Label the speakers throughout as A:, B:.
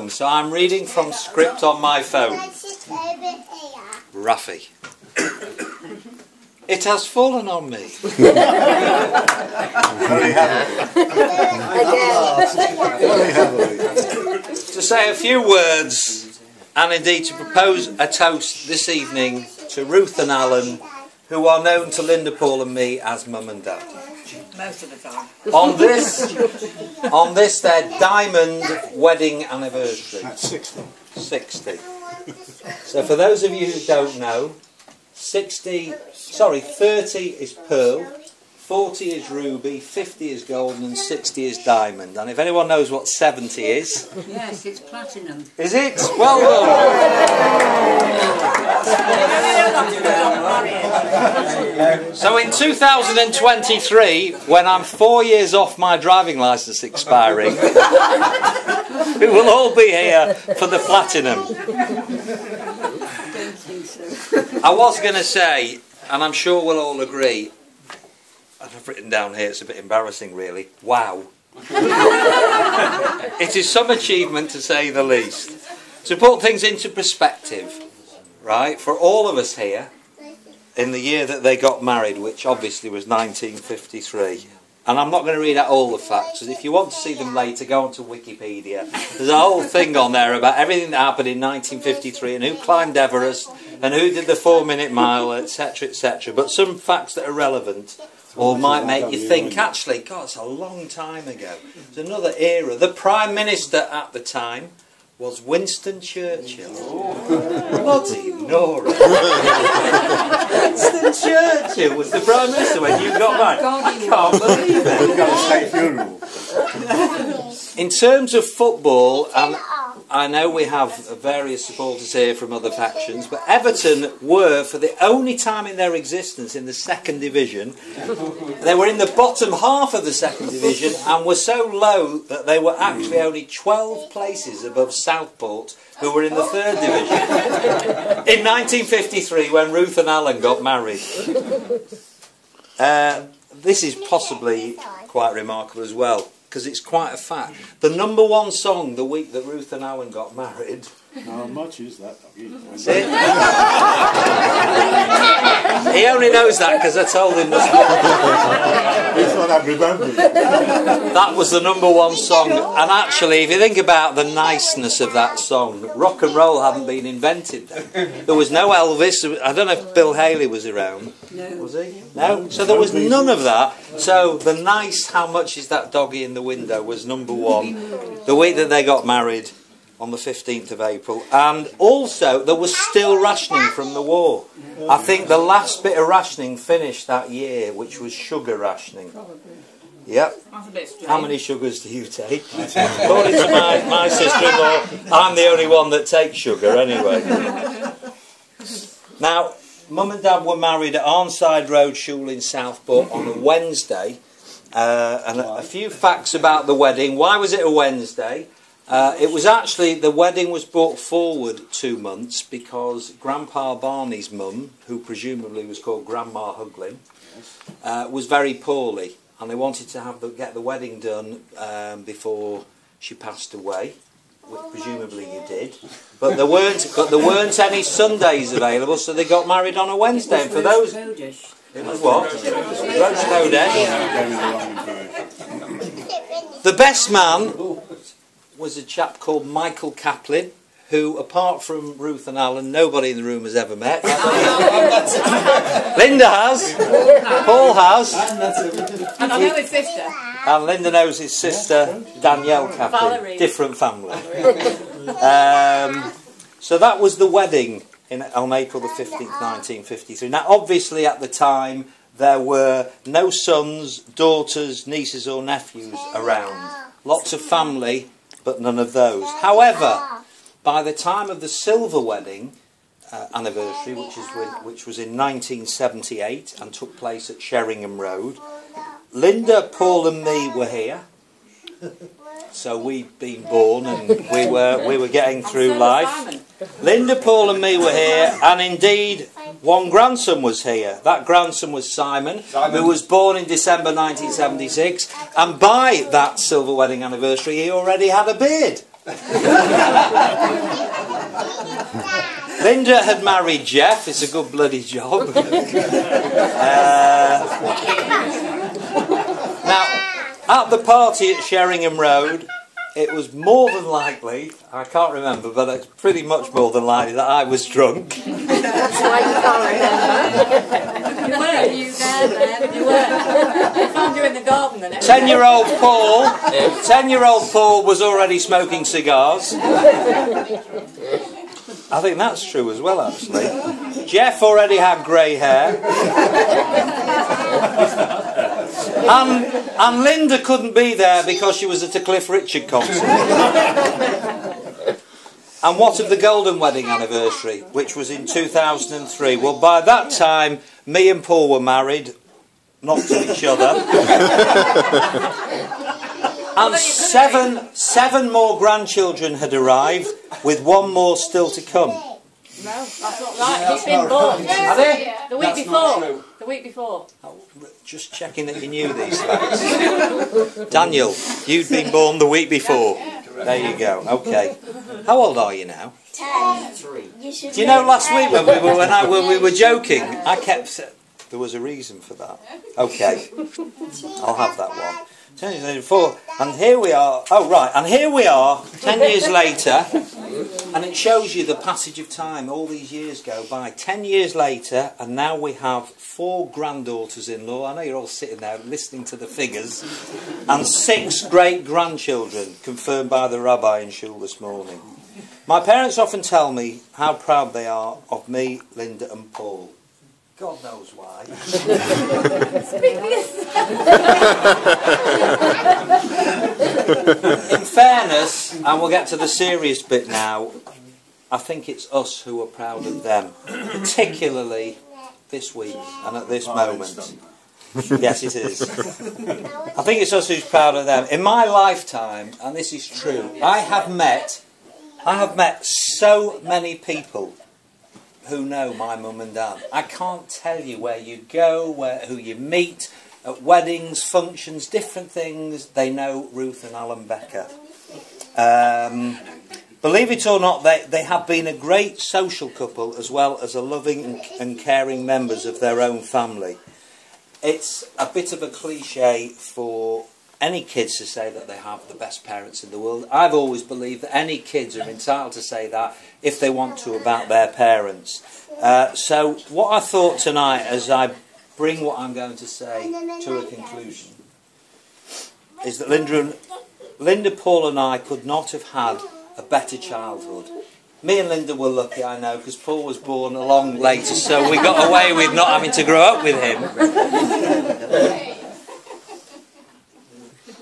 A: phone, so I'm reading from script on my phone. Ruffy. It has fallen on me. To say a few words, and indeed to propose a toast this evening to Ruth and Alan, who are known to Linda, Paul and me as Mum and Dad.
B: Most of the time.
A: On this their diamond wedding anniversary.
C: That's 60.
A: 60. So for those of you who don't know, 30 is pearl, 40 is ruby, 50 is golden and 60 is diamond. And if anyone knows what 70 is...
B: Yes, it's platinum.
A: Is it? Well done. So in 2023, when I'm 4 years off my driving licence expiring, we will all be here for the platinum. I was going to say, and I'm sure we'll all agree, and I've written down here, it's a bit embarrassing really, wow. It is some achievement to say the least. To put things into perspective, right, for all of us here, in the year that they got married, which obviously was 1953, and I'm not going to read out all the facts, because if you want to see them later, go onto Wikipedia. There's a whole thing on there about everything that happened in 1953, and who climbed Everest, and who did the 4-minute mile, etc, etc. But some facts that are relevant, or might make you think, actually, God, it's a long time ago. It's another era. The Prime Minister at the time was Winston Churchill. Bloody Nora. Winston Churchill was the Prime Minister when you got married. I can't believe it.
C: We've got a state funeral.
A: In terms of football, and I know we have various supporters here from other factions, but Everton were, for the only time in their existence in the second division, they were in the bottom half of the second division and were so low that they were actually only 12 places above Southport, who were in the third division. In 1953, when Ruth and Alan got married. This is possibly quite remarkable as well, because it's quite a fact. The #1 song the week that Ruth and Alan got married.
C: How much is that?
A: Is it? He only knows that because I told him this.
C: This one I remember.
A: That was the #1 song. And actually, if you think about the niceness of that song, rock and roll hadn't been invented then. There was no Elvis. I don't know if Bill Haley was around.
B: No.
A: Was he? No? So there was none of that. So the nice "How much is that doggy in the window" was #1 the week that they got married, on the 15th of April. And also there was still rationing from the war. I think the last bit of rationing finished that year, which was sugar rationing. Yep.
B: That's a bit strange.
A: How many sugars do you take? According to my sister-in-law, I'm the only one that takes sugar anyway. Now, Mum and Dad were married at Arnside Road Shul in Southport on a Wednesday. And a few facts about the wedding. Why was it a Wednesday? It was actually, the wedding was brought forward 2 months because Grandpa Barney's mum, who presumably was called Grandma Huglin, was very poorly, and they wanted to get the wedding done before she passed away, which presumably you did. But there weren't any Sundays available, so they got married on a Wednesday. And for those, it was what? Roast Kodesh. The best man was a chap called Michael Kaplan, who, apart from Ruth and Alan, nobody in the room has ever met. Linda has. Paul has.
B: And I know his sister.
A: And Linda knows his sister, Danielle Kaplan.
B: Valerie.
A: Different family. So that was the wedding on April the 15th, 1953. Now, obviously, at the time, there were no sons, daughters, nieces or nephews around. Lots of family, but none of those. However, by the time of the silver wedding anniversary, which was in 1978 and took place at Sheringham Road, Linda, Paul and me were here. So we'd been born and we were getting through life. Linda, Paul and me were here, and indeed one grandson was here. That grandson was Simon, who was born in December 1976, and by that silver wedding anniversary he already had a beard. Linda had married Jeff. It's a good bloody job. Now, at the party at Sheringham Road, it was more than likely, I can't remember, but it's pretty much more than likely that I was drunk.
D: That's why you can't remember.
B: You were. You there, you were. I found you in the garden the next
A: 10-year-old Paul, 10-year-old Paul was already smoking cigars. I think that's true as well, actually. Jeff already had grey hair. And Linda couldn't be there because she was at a Cliff Richard concert. And what of the golden wedding anniversary, which was in 2003? Well, by that time, me and Paul were married, not to each other. And seven more grandchildren had arrived, with one more still to come.
B: No, that's not right. He's been born.
A: Are they?
B: The week before. The week before.
A: Oh, just checking that you knew these facts. Daniel, you'd been born the week before. There you go. Okay. How old are you now?
D: 10.
A: Do you know last week when we were joking, I kept... There was a reason for that. Okay. I'll have that one. 10 years later, and here we are. Oh, right. And here we are, 10 years later. And it shows you the passage of time. All these years go by. 10 years later, and now we have 4 granddaughters-in-law. I know you're all sitting there listening to the figures. And 6 great-grandchildren, confirmed by the rabbi in shul this morning. My parents often tell me how proud they are of me, Linda and Paul. God knows why. In fairness, and we'll get to the serious bit now, I think it's us who are proud of them, particularly this week and at this moment. Yes, it is. I think it's us who's proud of them. In my lifetime, and this is true, I have met so many people who know my mum and dad. I can't tell you where you go, who you meet, at weddings, functions, different things. They know Ruth and Alan Becker. Believe it or not, they have been a great social couple as well as a loving and caring members of their own family. It's a bit of a cliche for any kids to say that they have the best parents in the world. I've always believed that any kids are entitled to say that if they want to about their parents. So what I thought tonight, as I bring what I'm going to say to a conclusion, is that Linda, Paul and I could not have had a better childhood. Me and Linda were lucky, I know, because Paul was born a long later, so we got away with not having to grow up with him.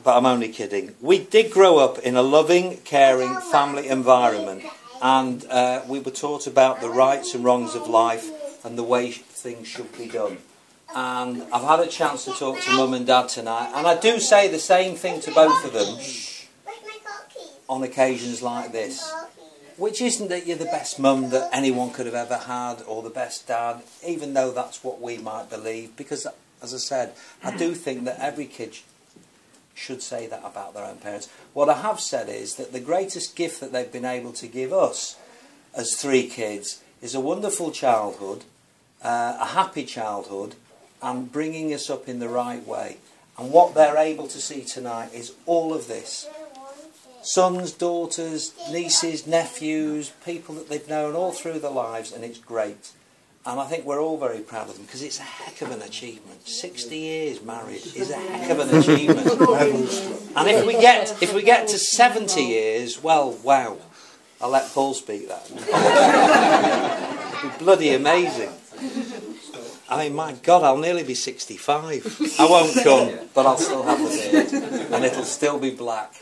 A: But I'm only kidding. We did grow up in a loving, caring family environment, and we were taught about the rights and wrongs of life and the way things should be done. And I've had a chance to talk to Mum and Dad tonight, and I do say the same thing to both of them on occasions like this. Which isn't that you're the best mum that anyone could have ever had, or the best dad, even though that's what we might believe, because, as I said, I do think that every kid should say that about their own parents. What I have said is that the greatest gift that they've been able to give us as 3 kids is a wonderful childhood, a happy childhood, and bringing us up in the right way. And what they're able to see tonight is all of this. Sons, daughters, nieces, nephews, people that they've known all through their lives, and it's great. And I think we're all very proud of them, because it's a heck of an achievement. 60 years married is a heck of an achievement. And if we get to 70 years, well, wow. I'll let Paul speak that. It'd be bloody amazing. I mean, my God, I'll nearly be 65. I won't come, but I'll still have the beard. And it'll still be black.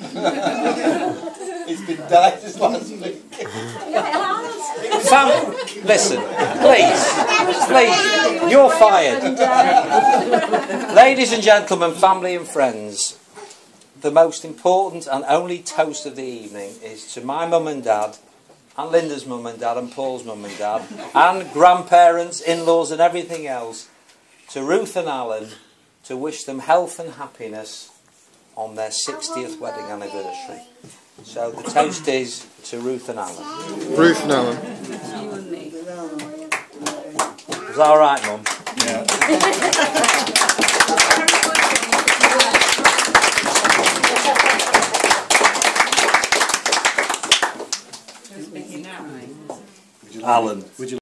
E: It's been dyed this last week.
A: Listen, please, you're fired. Ladies and gentlemen, family and friends, the most important and only toast of the evening is to my mum and dad, and Linda's mum and dad, and Paul's mum and dad, and grandparents, in-laws and everything else, to Ruth and Alan, to wish them health and happiness on their 60th wedding anniversary. So the toast is to Ruth and Alan.
F: Ruth and Alan.
D: You and me.
A: Is that alright, Mum?
C: Yeah.
B: Who's speaking now?
A: Alan.
C: Would you